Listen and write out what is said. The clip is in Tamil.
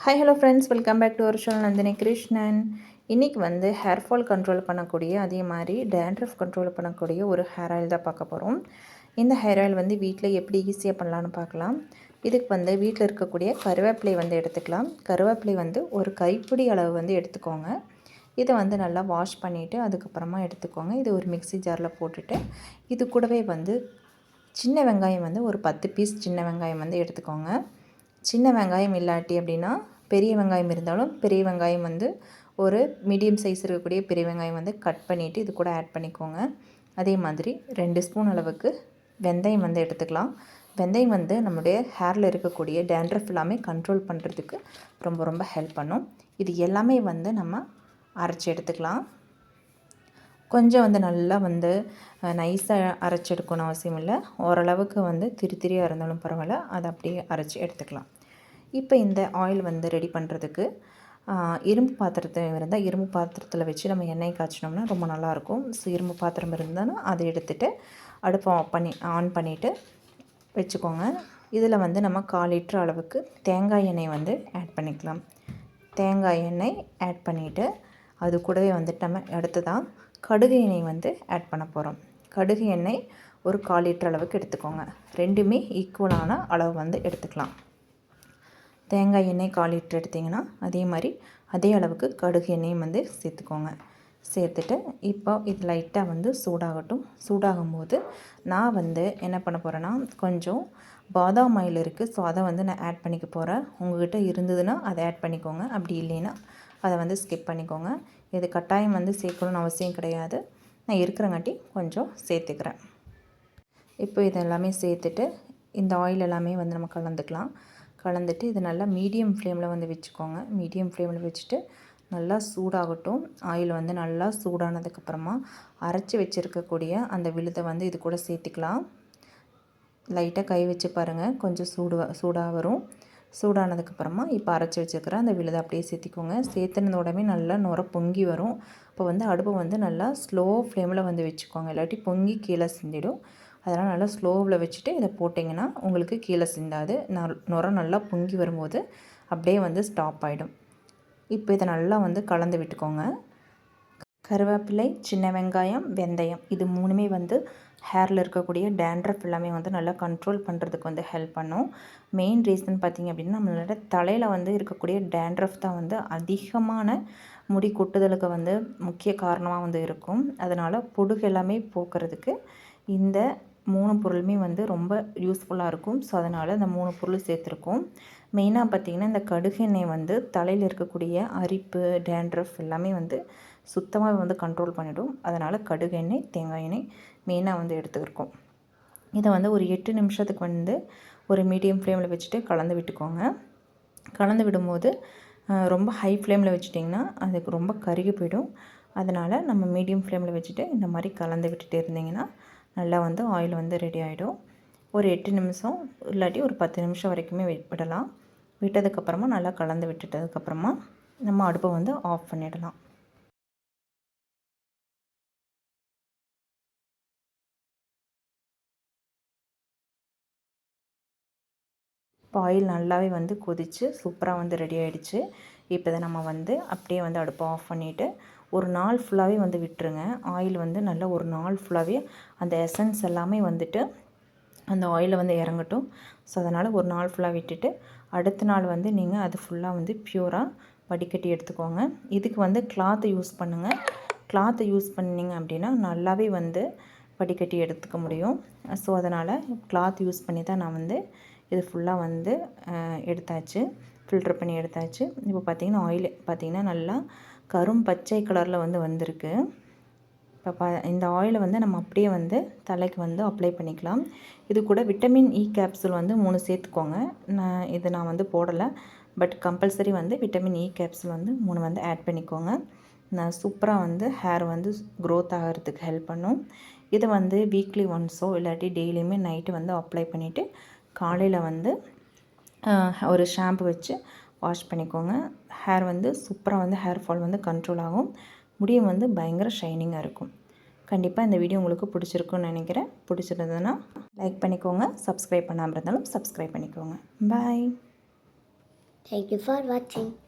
Hi hello friends, welcome back to our channel Nandini Krishnan. இன்றைக்கி வந்து ஹேர் ஃபால் கண்ட்ரோல் பண்ணக்கூடிய, அதே மாதிரி டேண்ட்ரஃப் கண்ட்ரோல் பண்ணக்கூடிய ஒரு ஹேர் ஆயில் தான் பார்க்க போகிறோம். இந்த ஹேர் ஆயில் வந்து வீட்டில் எப்படி ஈஸியாக பண்ணலான்னு பார்க்கலாம். இதுக்கு வந்து வீட்டில் இருக்கக்கூடிய கருவேப்பிலை வந்து எடுத்துக்கலாம். கருவேப்பிலை வந்து ஒரு கைப்பிடி அளவு வந்து எடுத்துக்கோங்க. இதை வந்து நல்லா வாஷ் பண்ணிவிட்டு அதுக்கப்புறமா எடுத்துக்கோங்க. இது ஒரு மிக்ஸி ஜாரில் போட்டுட்டு இது கூடவே வந்து சின்ன வெங்காயம் வந்து ஒரு 10 பீஸ் சின்ன வெங்காயம் வந்து எடுத்துக்கோங்க. சின்ன வெங்காயம் இல்லாட்டி அப்படின்னா பெரிய வெங்காயம் இருந்தாலும் பெரிய வெங்காயம் வந்து ஒரு மீடியம் சைஸ் இருக்கக்கூடிய பெரிய வெங்காயம் வந்து கட் பண்ணிவிட்டு இது கூட ஆட் பண்ணிக்கோங்க. அதே மாதிரி 2 ஸ்பூன் அளவுக்கு வெந்தயம் வந்து எடுத்துக்கலாம். வெந்தயம் வந்து நம்முடைய ஹேரில் இருக்கக்கூடிய டேண்ட்ரஃப் எல்லாமே கண்ட்ரோல் பண்ணுறதுக்கு ரொம்ப ரொம்ப ஹெல்ப் பண்ணும். இது எல்லாமே வந்து நம்ம அரைச்சி எடுத்துக்கலாம். கொஞ்சம் வந்து நல்லா வந்து நைஸாக அரைச்சி எடுக்கணும் அவசியம் இல்லை. ஓரளவுக்கு வந்து திரியாக இருந்தாலும் பரவாயில்ல, அதை அப்படியே அரைச்சி எடுத்துக்கலாம். இப்போ இந்த ஆயில் வந்து ரெடி பண்ணுறதுக்கு இரும்பு பாத்திரத்தை இருந்தால் இரும்பு பாத்திரத்தில் வச்சு நம்ம எண்ணெய் காய்ச்சினோம்னா ரொம்ப நல்லாயிருக்கும். ஸோ இரும்பு பாத்திரம் இருந்தாலும் அதை எடுத்துகிட்டு அடுப்பை ஆன் பண்ணிவிட்டு வச்சுக்கோங்க. இதில் வந்து நம்ம 1/4 லிட்டர் அளவுக்கு தேங்காய் எண்ணெய் வந்து ஆட் பண்ணிக்கலாம். தேங்காய் எண்ணெய் ஆட் பண்ணிவிட்டு அது கூடவே வந்துட்டு நம்ம அடுத்ததான் கடுகு எண்ணெய் வந்து ஆட் பண்ண போகிறோம். கடுகு எண்ணெய் ஒரு 1/4 லிட்டர் அளவுக்கு எடுத்துக்கோங்க. ரெண்டுமே ஈக்குவலான அளவு வந்து எடுத்துக்கலாம். தேங்காய் எண்ணெய் 1/4 லிட்டர் எடுத்திங்கன்னா அதே மாதிரி அதே அளவுக்கு கடுகு எண்ணெயும் வந்து சேர்த்துக்கோங்க. சேர்த்துட்டு இப்போ இது லைட்டாக வந்து சூடாகட்டும். சூடாகும் போது நான் வந்து என்ன பண்ண போகிறேன்னா, கொஞ்சம் பாதாம் ஆயில் இருக்குது. ஸோ அதை வந்து நான் ஆட் பண்ணிக்க போகிறேன். உங்கள்கிட்ட இருந்ததுன்னா அதை ஆட் பண்ணிக்கோங்க. அப்படி இல்லைன்னா அதை வந்து ஸ்கிப் பண்ணிக்கோங்க. இது கட்டாயம் வந்து சேர்க்கணும்னு அவசியம் கிடையாது. நான் இருக்கிறங்காட்டி கொஞ்சம் சேர்த்துக்கிறேன். இப்போ இதெல்லாமே சேர்த்துட்டு இந்த ஆயில் எல்லாமே வந்து நம்ம கலந்துட்டு இது நல்லா மீடியம் ஃப்ளேமில் வந்து வச்சுக்கோங்க. மீடியம் ஃப்ளேமில் வச்சுட்டு நல்லா சூடாகட்டும். ஆயில் வந்து நல்லா சூடானதுக்கப்புறமா அரைச்சி வச்சுருக்கக்கூடிய அந்த விழுதை வந்து இது கூட சேர்த்துக்கலாம். லைட்டாக கை வச்சு பாருங்கள், கொஞ்சம் சூடாக வரும். சூடானதுக்கப்புறமா இப்போ அரைச்சி வச்சுருக்கிற அந்த விழுதை அப்படியே சேர்த்திக்கோங்க. சேர்த்துனதோடமே நல்லா நுர பொங்கி வரும். இப்போ வந்து அடுப்பை வந்து நல்லா ஸ்லோ ஃப்ளேமில் வந்து வச்சுக்கோங்க, இல்லாட்டி பொங்கி கீழே சிந்திடும். அதனால் நல்லா ஸ்லோவில் வச்சுட்டு இதை போட்டிங்கன்னா உங்களுக்கு கீழே சிந்தாது. நுர நல்லா பொங்கி வரும்போது அப்படியே வந்து ஸ்டாப் ஆகிடும். இப்போ இதை நல்லா வந்து கலந்து விட்டுக்கோங்க. கருவேப்பிலை, சின்ன வெங்காயம், வெந்தயம் இது 3மே வந்து ஹேரில் இருக்கக்கூடிய டேண்ட்ரஃப் எல்லாமே வந்து நல்லா கண்ட்ரோல் பண்ணுறதுக்கு வந்து ஹெல்ப் பண்ணும். மெயின் ரீசன் பார்த்திங்க அப்படின்னா, நம்மளோட தலையில் வந்து இருக்கக்கூடிய டேண்ட்ரஃப் தான் வந்து அதிகமான முடி கொட்டுதலுக்கு வந்து முக்கிய காரணமாக வந்து இருக்கும். அதனால் பொடுகு எல்லாமே போக்குறதுக்கு இந்த 3 பொருளுமே வந்து ரொம்ப யூஸ்ஃபுல்லாக இருக்கும். ஸோ அதனால் இந்த 3 பொருள் சேர்த்துருக்கோம். மெயினாக பார்த்திங்கன்னா, இந்த கடுகு எண்ணெய் வந்து தலையில் இருக்கக்கூடிய அரிப்பு, டேண்ட்ரஃப் எல்லாமே வந்து சுத்தமாக வந்து கண்ட்ரோல் பண்ணிவிடும். அதனால் கடுகு எண்ணெய், தேங்காய் எண்ணெய் மெயினாக வந்து எடுத்துக்கிருக்கோம். இதை வந்து ஒரு 8 நிமிஷத்துக்கு வந்து ஒரு மீடியம் ஃப்ளேமில் வச்சுட்டு கலந்து விட்டுக்கோங்க. கலந்து விடும்போது ரொம்ப ஹை ஃப்ளேமில் வச்சுட்டிங்கன்னா அதுக்கு ரொம்ப கருகி போயிடும். அதனால் நம்ம மீடியம் ஃப்ளேமில் வச்சுட்டு இந்த மாதிரி கலந்து விட்டுட்டே இருந்திங்கன்னா நல்லா வந்து ஆயில் வந்து ரெடி ஆகிடும். ஒரு 8 நிமிஷம் இல்லாட்டி ஒரு 10 நிமிஷம் வரைக்குமே விடலாம். விட்டதுக்கப்புறமா நல்லா கலந்து விட்டுட்டதுக்கப்புறமா நம்ம அடுப்பை வந்து ஆஃப் பண்ணிடலாம். இப்போ ஆயில் நல்லாவே வந்து கொதித்து சூப்பராக வந்து ரெடி ஆகிடுச்சு. இப்போ இதை நம்ம வந்து அப்படியே வந்து அடுப்பை ஆஃப் பண்ணிவிட்டு ஒரு நாள் ஃபுல்லாகவே வந்து விட்டுருங்க. ஆயில் வந்து நல்லா ஒரு நாள் ஃபுல்லாகவே அந்த எசன்ஸ் எல்லாமே வந்துட்டு அந்த ஆயிலில் வந்து இறங்கட்டும். ஸோ அதனால் ஒரு நாள் ஃபுல்லாக விட்டுட்டு அடுத்த நாள் வந்து நீங்கள் அது ஃபுல்லாக வந்து ப்யூராக வடிகட்டி எடுத்துக்கோங்க. இதுக்கு வந்து கிளாத்தை யூஸ் பண்ணுங்கள். கிளாத்தை யூஸ் பண்ணிங்க அப்படின்னா நல்லாவே வந்து வடிகட்டி எடுத்துக்க முடியும். ஸோ அதனால் கிளாத் யூஸ் பண்ணி தான் நான் வந்து இது ஃபுல்லாக வந்து எடுத்தாச்சு, ஃபில்ட்ரு பண்ணி எடுத்தாச்சு. இப்போ பார்த்திங்கன்னா ஆயில் பார்த்திங்கன்னா நல்லா பச்சை கலரில் வந்து வந்திருக்கு. இப்போ இந்த ஆயிலை வந்து நம்ம அப்படியே வந்து தலைக்கு வந்து அப்ளை பண்ணிக்கலாம். இது கூட விட்டமின் இ கேப்சூல் வந்து 3 சேர்த்துக்கோங்க. நான் வந்து போடலை, பட் கம்பல்சரி வந்து விட்டமின் இ கேப்சூல் வந்து 3 வந்து ஆட் பண்ணிக்கோங்க. நான் சூப்பராக வந்து ஹேர் வந்து க்ரோத் ஆகிறதுக்கு ஹெல்ப் பண்ணும். இதை வந்து வீக்லி ஒன்ஸோ இல்லாட்டி டெய்லியுமே நைட்டு வந்து அப்ளை பண்ணிவிட்டு காலையில் வந்து ஒரு ஷாம்பு வச்சு வாஷ் பண்ணிக்கோங்க. ஹேர் வந்து சூப்பராக வந்து ஹேர் ஃபால் வந்து கண்ட்ரோல் ஆகும். முடியும் வந்து பயங்கர ஷைனிங்காக இருக்கும். கண்டிப்பாக இந்த வீடியோ உங்களுக்கு பிடிச்சிருக்குன்னு நினைக்கிறேன். பிடிச்சிருந்ததுன்னா லைக் பண்ணிக்கோங்க. சப்ஸ்கிரைப் பண்ணாமல் இருந்தாலும் சப்ஸ்கிரைப் பண்ணிக்கோங்க. பாய். Thank you for watching.